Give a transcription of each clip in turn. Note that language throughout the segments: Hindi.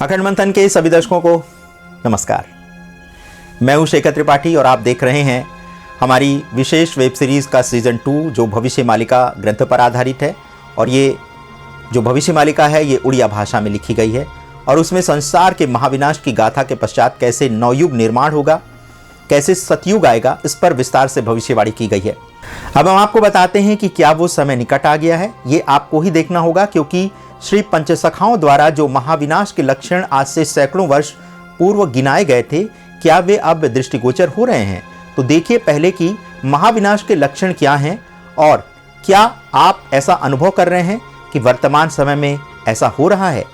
अखंड मंथन के सभी दर्शकों को नमस्कार। मैं हूं शेखर त्रिपाठी और आप देख रहे हैं हमारी विशेष वेब सीरीज का सीजन 2 जो भविष्य मालिका ग्रंथ पर आधारित है। और ये जो भविष्य मालिका है ये उड़िया भाषा में लिखी गई है और उसमें संसार के महाविनाश की गाथा के पश्चात कैसे नवयुग निर्माण होगा, कैसे सतयुग आएगा, इस पर विस्तार से भविष्यवाणी की गई है। अब हम आपको बताते हैं कि क्या वो समय निकट आ गया है। ये आपको ही देखना होगा, क्योंकि श्री पंचसखाओं द्वारा जो महाविनाश के लक्षण आज से सैकड़ों वर्ष पूर्व गिनाए गए थे, क्या वे अब दृष्टिगोचर हो रहे हैं? तो देखिए पहले कि महाविनाश के लक्षण क्या हैं और क्या आप ऐसा अनुभव कर रहे हैं कि वर्तमान समय में ऐसा हो रहा है।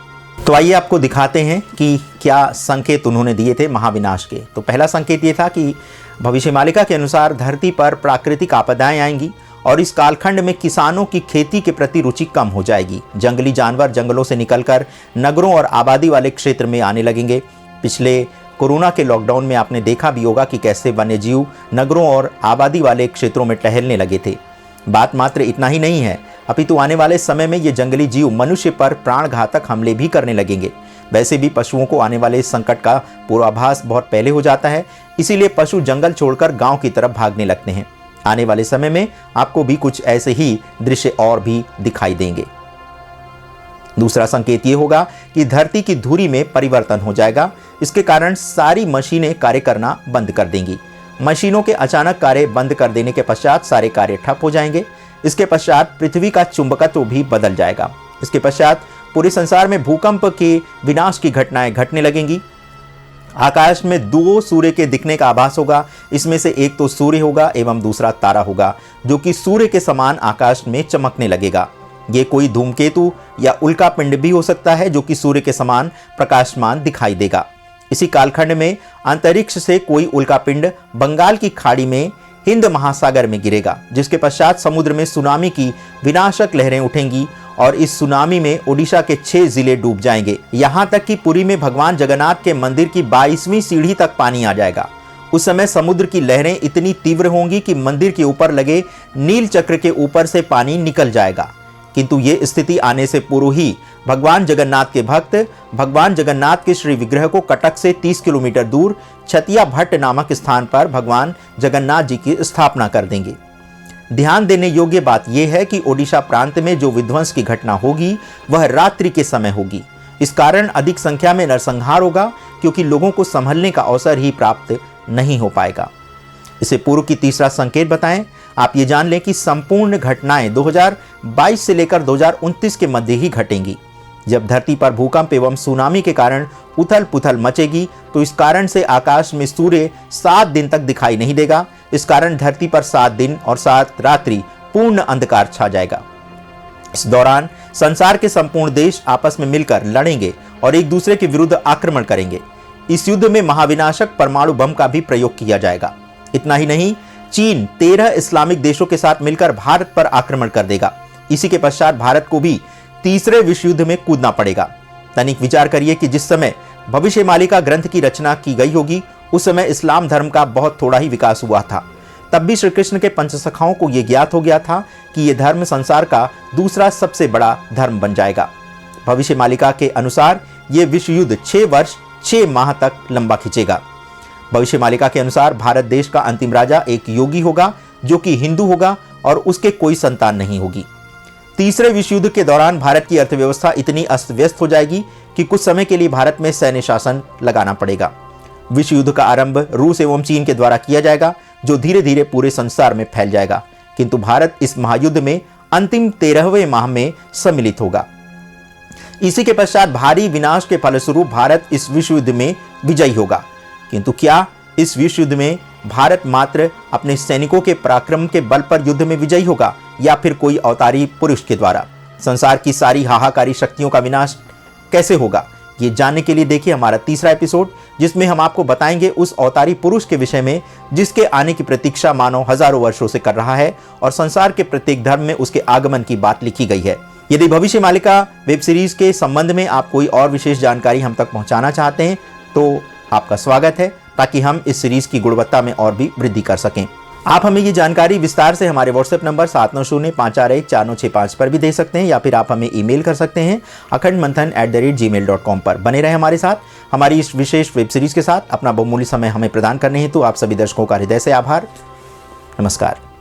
तो आइए आपको दिखाते हैं कि क्या संकेत उन्होंने दिए थे महाविनाश के। तो पहला संकेत ये था कि भविष्य मालिका के अनुसार धरती पर प्राकृतिक आपदाएं आएंगी और इस कालखंड में किसानों की खेती के प्रति रुचि कम हो जाएगी। जंगली जानवर जंगलों से निकलकर नगरों और आबादी वाले क्षेत्र में आने लगेंगे। पिछले कोरोना के लॉकडाउन में आपने देखा भी होगा कि कैसे वन्यजीव नगरों और आबादी वाले क्षेत्रों में टहलने लगे थे। बात मात्र इतना ही नहीं है, अपितु आने वाले समय में ये जंगली जीव मनुष्य पर प्राणघातक हमले भी करने लगेंगे। वैसे भी पशुओं को आने वाले संकट का पूर्वाभास बहुत पहले हो जाता है, इसीलिए पशु जंगल छोड़कर गांव की तरफ भागने लगते हैं। आने वाले समय में आपको भी कुछ ऐसे ही दृश्य और भी दिखाई देंगे। दूसरा संकेत ये होगा कि धरती की धुरी में परिवर्तन हो जाएगा। इसके कारण सारी मशीनें कार्य करना बंद कर देंगी। मशीनों के अचानक कार्य बंद कर देने के पश्चात सारे कार्य ठप हो जाएंगे। इसके पश्चात पृथ्वी का चुंबकत्व भी बदल जाएगा। इसके पश्चात पूरे संसार में भूकंप के विनाश की घटनाएं घटने लगेंगी। आकाश में दो सूर्य के दिखने का आभास होगा। इसमें से एक तो सूर्य होगा एवं दूसरा तारा होगा, जो कि सूर्य के समान आकाश में चमकने लगेगा। ये कोई धूमकेतु या उल्का पिंड भी हो सकता है, जो कि सूर्य के समान प्रकाशमान दिखाई देगा। इसी कालखंड में अंतरिक्ष से कोई उल्का पिंड बंगाल की खाड़ी में हिंद महासागर में गिरेगा, जिसके पश्चात समुद्र में सुनामी की विनाशक लहरें उठेंगी और इस सुनामी में ओडिशा के 6 जिले डूब जाएंगे। यहाँ तक कि पुरी में भगवान जगन्नाथ के मंदिर की 22वीं सीढ़ी तक पानी आ जाएगा। उस समय समुद्र की लहरें इतनी तीव्र होंगी कि मंदिर के ऊपर लगे नील चक्र के ऊपर से पानी निकल जाएगा। किंतु ये स्थिति आने से पूर्व ही भगवान जगन्नाथ के भक्त भगवान जगन्नाथ के श्री विग्रह को कटक से 30 किलोमीटर दूर छतिया भट्ट नामक स्थान पर भगवान जगन्नाथ जी की स्थापना कर देंगे। ध्यान देने योग्य बात यह है कि ओडिशा प्रांत में जो विध्वंस की घटना होगी वह रात्रि के समय होगी। इस कारण अधिक संख्या में नरसंहार होगा, क्योंकि लोगों को संभलने का अवसर ही प्राप्त नहीं हो पाएगा। इसे पूर्व की तीसरा संकेत बताएं। आप ये जान लें कि संपूर्ण घटनाएं 2022 से लेकर 2029 के मध्य ही घटेंगी। जब धरती पर भूकंप एवं सुनामी के कारण उथल पुथल मचेगी, तो इस कारण से आकाश में सूर्य 7 दिन तक दिखाई नहीं देगा। इस कारण धरती पर 7 दिन और 7 रात्रि पूर्ण अंधकार छा जाएगा। इस दौरान संसार के संपूर्ण देश आपस में मिलकर लड़ेंगे और एक दूसरे के विरुद्ध आक्रमण करेंगे। इस युद्ध में महाविनाशक परमाणु बम का भी प्रयोग किया जाएगा। इतना ही नहीं, चीन 13 इस्लामिक देशों के साथ मिलकर भारत पर आक्रमण कर देगा। इसी के पश्चात भारत को भी तीसरे विश्व युद्ध में कूदना पड़ेगा। तनिक विचार करिए कि जिस समय भविष्य मालिका ग्रंथ की रचना की गई होगी, उस समय इस्लाम धर्म का बहुत थोड़ा ही विकास हुआ था। तब भी श्री कृष्ण के पंचसखाओं को यह ज्ञात हो गया था कि यह धर्म संसार का दूसरा सबसे बड़ा धर्म बन जाएगा। भविष्य मालिका के अनुसार यह विश्व युद्ध 6 वर्ष 6 माह तक लंबा खिंचेगा। भविष्य मालिका के अनुसार भारत देश का अंतिम राजा एक योगी होगा, जो कि हिंदू होगा और उसके कोई संतान नहीं होगी। तीसरे विश्व युद्ध के दौरान भारत की अर्थव्यवस्था इतनी अस्त व्यस्त हो जाएगी कि कुछ समय के लिए भारत में सैन्य शासन लगाना पड़ेगा। विश्व युद्ध का आरंभ रूस एवं चीन के द्वारा किया जाएगा, जो धीरे धीरे पूरे संसार में फैल जाएगा। किंतु भारत इस महायुद्ध में अंतिम 13वें माह में सम्मिलित होगा। इसी के पश्चात भारी विनाश के फलस्वरूप भारत इस विश्व युद्ध में विजयी होगा। किंतु क्या इस विश्व युद्ध में भारत मात्र अपने सैनिकों के पराक्रम के बल पर युद्ध में विजयी होगा, या फिर कोई अवतारी पुरुष के द्वारा? संसार की सारी हाहाकारी शक्तियों का विनाश कैसे होगा, ये जानने के लिए देखिए हमारा तीसरा एपिसोड, जिसमें हम आपको बताएंगे उस अवतारी पुरुष के विषय में जिसके आने की प्रतीक्षा मानव हजारों वर्षों से कर रहा है और संसार के प्रत्येक धर्म में उसके आगमन की बात लिखी गई है। यदि भविष्य मालिका वेब सीरीज के संबंध में आप कोई और विशेष जानकारी हम तक पहुंचाना चाहते हैं तो आपका स्वागत है, ताकि हम इस सीरीज की गुणवत्ता में और भी वृद्धि कर सकें। आप हमें ये जानकारी विस्तार से हमारे व्हाट्सएप नंबर 7905414965 पर भी दे सकते हैं, या फिर आप हमें ईमेल कर सकते हैं akhandmanthan@gmail.com पर। बने रहें हमारे साथ हमारी इस विशेष वेब सीरीज के साथ। अपना बहुमूल्य समय हमें प्रदान करने हेतु आप सभी दर्शकों का हृदय से आभार। नमस्कार।